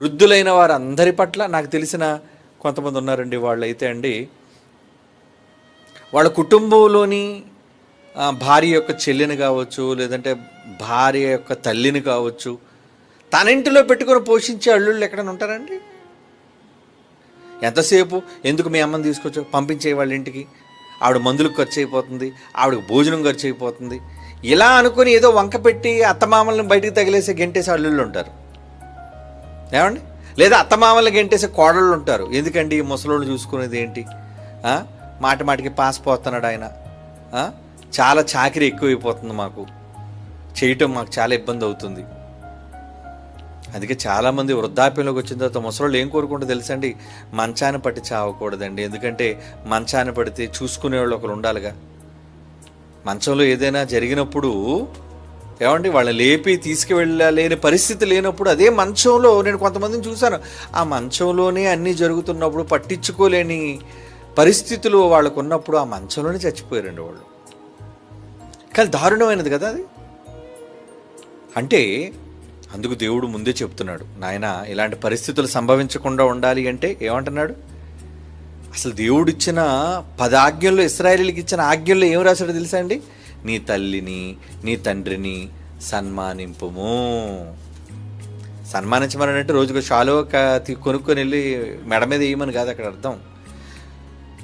వృద్ధులైన వారు అందరి పట్ల నాకు తెలిసిన కొంతమంది ఉన్నారండి. వాళ్ళైతే అండి వాళ్ళ కుటుంబంలోని భార్య యొక్క చెల్లిని కావచ్చు, లేదంటే భార్య యొక్క తల్లిని కావచ్చు, తన ఇంటిలో పెట్టుకొని పోషించే అల్లుళ్ళు ఎక్కడైనా ఉంటారండి? ఎంతసేపు ఎందుకు మీ అమ్మని తీసుకొచ్చు, పంపించే వాళ్ళ ఇంటికి, ఆవిడ మందులకు ఖర్చు అయిపోతుంది, ఆవిడకి భోజనం ఖర్చు అయిపోతుంది, ఇలా అనుకుని ఏదో వంక పెట్టి అత్తమామల్ని బయటికి తగిలేసే గెంటేసే అల్లుళ్ళు ఉంటారు. ఏమండి? లేదా అత్తమామల్ని గెంటేసే కోడళ్ళు ఉంటారు. ఎందుకండి ఈ ముసలోళ్ళు చూసుకునేది ఏంటి, మాటి మాటికి పాస్ పోతున్నాడు ఆయన, చాలా చాకిరీ ఎక్కువైపోతుంది, మాకు చేయటం మాకు చాలా ఇబ్బంది అవుతుంది. అందుకే చాలామంది వృద్ధాప్యంలోకి వచ్చిన తర్వాత ముసలోళ్ళు ఏం కోరుకుంటూ తెలుసండి, మంచాన్ని పట్టి చావకూడదండి. ఎందుకంటే మంచాన్ని పడితే చూసుకునేవాళ్ళు ఒకరు ఉండాలిగా. మంచంలో ఏదైనా జరిగినప్పుడు ఏమండి వాళ్ళని లేపి తీసుకువెళ్ళలేని పరిస్థితి లేనప్పుడు అదే మంచంలో, నేను కొంతమందిని చూశాను, ఆ మంచంలోనే అన్నీ జరుగుతున్నప్పుడు పట్టించుకోలేని పరిస్థితులు వాళ్ళకు ఉన్నప్పుడు ఆ మంచంలోనే చచ్చిపోయారండి వాళ్ళు. కానీ దారుణమైనది కదా అది. అంటే అందుకు దేవుడు ముందే చెప్తున్నాడు, నాయన ఇలాంటి పరిస్థితులు సంభవించకుండా ఉండాలి అంటే ఏమంటున్నాడు? అసలు దేవుడిచ్చిన 10 ఆజ్ఞల్లో, ఇశ్రాయేలీయులకు ఇచ్చిన ఆజ్ఞల్లో ఏం రాశాడో తెలుసా అండి? నీ తల్లిని నీ తండ్రిని సన్మానింపుము. సన్మానించమని అంటే రోజుకు షాలో కొనుక్కొని వెళ్ళి మెడ మీద వేయమని కాదు అక్కడ అర్థం.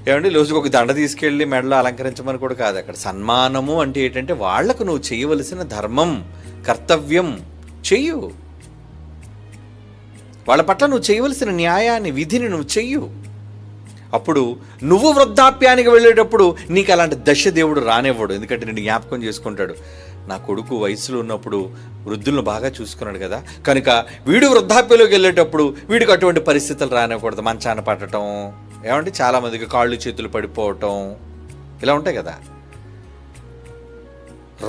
ఏమండి, రోజుకు ఒక దండ తీసుకెళ్ళి మెడలో అలంకరించమని కూడా కాదు అక్కడ. సన్మానము అంటే ఏంటంటే వాళ్లకు నువ్వు చేయవలసిన ధర్మం, కర్తవ్యం చెయ్యు. వాళ్ళ పట్ల నువ్వు చేయవలసిన న్యాయాన్ని, విధిని నువ్వు చెయ్యు. అప్పుడు నువ్వు వృద్ధాప్యానికి వెళ్ళేటప్పుడు నీకు అలాంటి దశ దేవుడు రానివ్వడు. ఎందుకంటే నేను జ్ఞాపకం చేసుకుంటాడు, నా కొడుకు వయసులో ఉన్నప్పుడు వృద్ధులను బాగా చూసుకున్నాడు కదా, కనుక వీడు వృద్ధాప్యంలోకి వెళ్ళేటప్పుడు వీడికి అటువంటి పరిస్థితులు రానివ్వకూడదు. మంచాన పట్టడం, ఏమంటే చాలామందికి కాళ్ళు చేతులు పడిపోవటం, ఇలా ఉంటాయి కదా,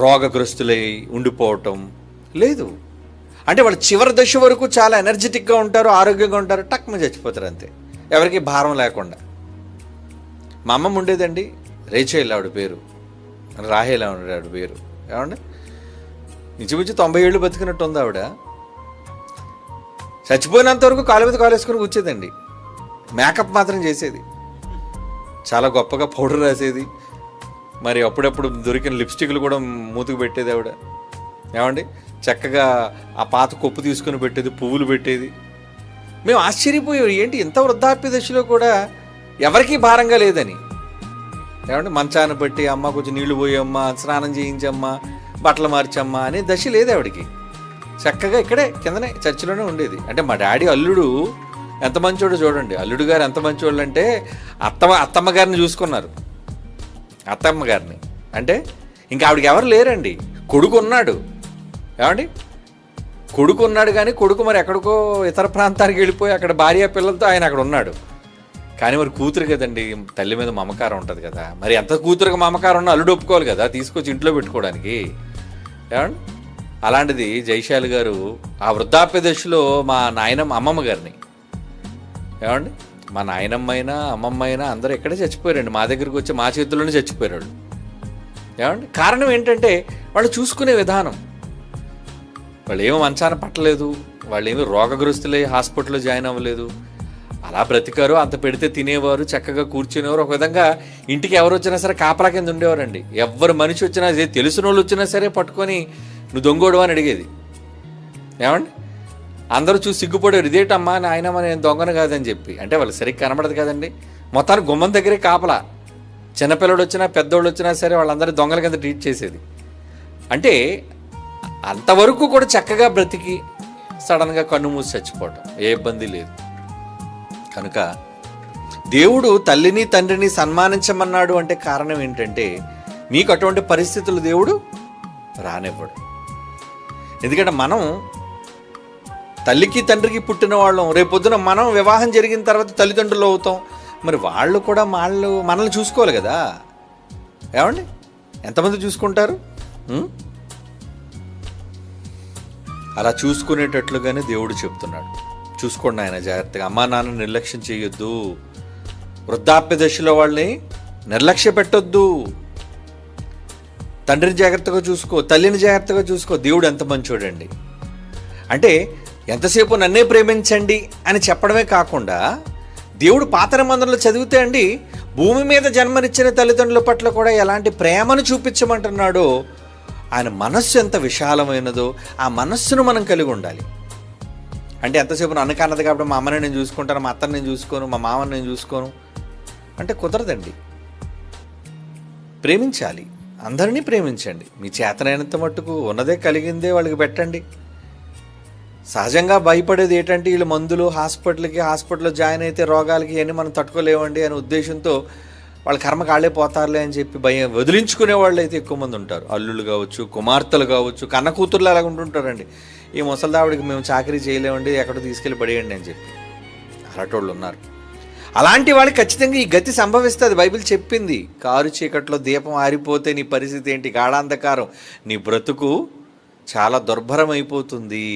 రోగగ్రస్తులై ఉండిపోవటం లేదు. అంటే వాళ్ళు చివరి దశ వరకు చాలా ఎనర్జెటిక్గా ఉంటారు, ఆరోగ్యంగా ఉంటారు, టక్మ చచ్చిపోతారు అంతే, ఎవరికి భారం లేకుండా. మా అమ్మమ్మ ఉండేదండి, రేచేల్ ఆవిడ పేరు, రాహేల్ ఆవిడ పేరు. ఏమండి, ఇంచుమించు 90 ఏళ్ళు బతికినట్టు ఉంది ఆవిడ. చచ్చిపోయినంత వరకు కాలు మీద కాలు వేసుకొని కూర్చేదండి. మేకప్ మాత్రం చేసేది, చాలా గొప్పగా పౌడర్ రాసేది, మరి అప్పుడప్పుడు దొరికిన లిప్స్టిక్లు కూడా మూతికి పెట్టేది ఆవిడ. ఏమండి, చక్కగా ఆ పాత కొప్పు తీసుకొని పెట్టేది, పువ్వులు పెట్టేది. మేము ఆశ్చర్యపోయాం, ఏంటి ఇంత వృద్ధాప్య దశలో కూడా ఎవరికీ భారంగా లేదని. ఏమంటే మంచాన్ని బట్టి అమ్మ కొంచెం నీళ్లు పోయమ్మా, స్నానం చేయించమ్మా, బట్టలు మార్చమ్మా అనే దశ లేదు ఆవిడికి. చక్కగా ఇక్కడే కిందనే చర్చిలోనే ఉండేది. అంటే మా డాడీ అల్లుడు ఎంత మంచోడో చూడండి. అల్లుడు గారు ఎంత మంచోళ్ళు అంటే అత్తమ్మ గారిని చూసుకున్నారు. అత్తమ్మ గారిని అంటే ఇంకా ఆవిడకి ఎవరు లేరండి. కొడుకు ఉన్నాడు, ఏమండి కొడుకు ఉన్నాడు, కానీ కొడుకు మరి ఎక్కడికో ఇతర ప్రాంతానికి వెళ్ళిపోయి అక్కడ భార్య పిల్లలతో ఆయన అక్కడ ఉన్నాడు. కానీ మరి కూతురు కదండి, తల్లి మీద మమకారం ఉంటుంది కదా. మరి ఎంత కూతురుగా మమకారం ఉన్నా అల్లుడు ఒప్పుకోవాలి కదా, తీసుకొచ్చి ఇంట్లో పెట్టుకోవడానికి. ఏమండి, అలాంటిది జైశాలి గారు ఆ వృద్ధాప్య దశలో మా అమ్మమ్మ గారిని, ఏమండి మా నాయనమ్మ అయినా అమ్మమ్మ అయినా అందరూ ఎక్కడే చచ్చిపోయారండి. మా దగ్గరికి వచ్చి మా చేతుల్లోనే చచ్చిపోయారు. ఏమండి, కారణం ఏంటంటే వాళ్ళు చూసుకునే విధానం. వాళ్ళు ఏమో మంచాన పట్టలేదు, వాళ్ళు ఏమీ రోగగ్రస్తులై హాస్పిటల్లో జాయిన్ అవ్వలేదు, అలా బ్రతికారు. అంత పెడితే తినేవారు, చక్కగా కూర్చునేవారు. ఒక విధంగా ఇంటికి ఎవరు వచ్చినా సరే కాపలా కింద ఉండేవారండి. ఎవరు మనిషి వచ్చినా, తెలిసిన వాళ్ళు వచ్చినా సరే పట్టుకొని నువ్వు దొంగోడు అని అడిగేది. ఏమండి, అందరూ చూసి సిగ్గుపడేవారు, ఇదేటమ్మా నాయనమ్మ నేను దొంగను కాదని చెప్పి. అంటే వాళ్ళు సరిగ్గా కనబడదు కదండి. మొత్తానికి గుమ్మం దగ్గరే కాపలా, చిన్నపిల్లడు వచ్చినా పెద్దోళ్ళు వచ్చినా సరే వాళ్ళందరూ దొంగల కింద ట్రీట్ చేసేది. అంటే అంతవరకు కూడా చక్కగా బ్రతికి సడన్గా కన్ను మూసి చచ్చిపోవటం, ఏ ఇబ్బంది లేదు. కనుక దేవుడు తల్లిని తండ్రిని సన్మానించమన్నాడు అంటే కారణం ఏంటంటే మీకు అటువంటి పరిస్థితులు దేవుడు రానివ్వడు. ఎందుకంటే మనం తల్లికి తండ్రికి పుట్టిన వాళ్ళం, రేపొద్దున మనం వివాహం జరిగిన తర్వాత తల్లిదండ్రులు అవుతాం. మరి వాళ్ళు కూడా మనల్ని చూసుకోవాలి కదా. ఏమండి, ఎంతమంది చూసుకుంటారు? అలా చూసుకునేటట్లుగానే దేవుడు చెప్తున్నాడు, చూసుకోండి ఆయన జాగ్రత్తగా, అమ్మా నాన్న నిర్లక్ష్యం చేయొద్దు, వృద్ధాప్య దశలో వాళ్ళని నిర్లక్ష్య పెట్టొద్దు, తండ్రిని జాగ్రత్తగా చూసుకో, తల్లిని జాగ్రత్తగా చూసుకో. దేవుడు ఎంత మంచోడండి. అంటే ఎంతసేపు నన్నే ప్రేమించండి అని చెప్పడమే కాకుండా దేవుడు పాత నిబంధనలు చదివితే అండి భూమి మీద జన్మనిచ్చిన తల్లిదండ్రుల పట్ల కూడా ఎలాంటి ప్రేమను చూపించమంటున్నాడో, ఆయన మనస్సు ఎంత విశాలమైనదో ఆ మనస్సును మనం కలిగి ఉండాలి. అంటే ఎంతసేపు నన్ను కన్నది కాబట్టి మా అమ్మని నేను చూసుకుంటాను, మా అత్తని నేను చూసుకోను, మా మామని నేను చూసుకోను అంటే కుదరదండి. ప్రేమించాలి, అందరినీ ప్రేమించండి. మీ చేతనైనంత మట్టుకు ఉన్నదే కలిగిందే వాళ్ళకి పెట్టండి. సహజంగా భయపడేది ఏంటంటే వీళ్ళు మందులు హాస్పిటల్లో జాయిన్ అయితే రోగాలకి ఇవన్నీ మనం తట్టుకోలేమండి అనే ఉద్దేశంతో వాళ్ళ కర్మ కాళ్ళే పోతారులే అని చెప్పి భయం వదిలించుకునే వాళ్ళు అయితే ఎక్కువ మంది ఉంటారు. అల్లుళ్ళు కావచ్చు, కుమార్తెలు కావచ్చు, కన్న కూతుర్లు అలాగ ఉంటుంటారండి. ఈ ముసలిదావిడికి మేము చాకరీ చేయలేమండి, ఎక్కడో తీసుకెళ్ళి పడేయండి అని చెప్పి అలాంటి ఉన్నారు. అలాంటి వాళ్ళకి ఖచ్చితంగా ఈ గతి సంభవిస్తుంది. బైబిల్ చెప్పింది, కారు చీకట్లో దీపం ఆరిపోతే నీ పరిస్థితి ఏంటి, గాఢాంధకారం, నీ బ్రతుకు చాలా దుర్భరం అయిపోతుంది.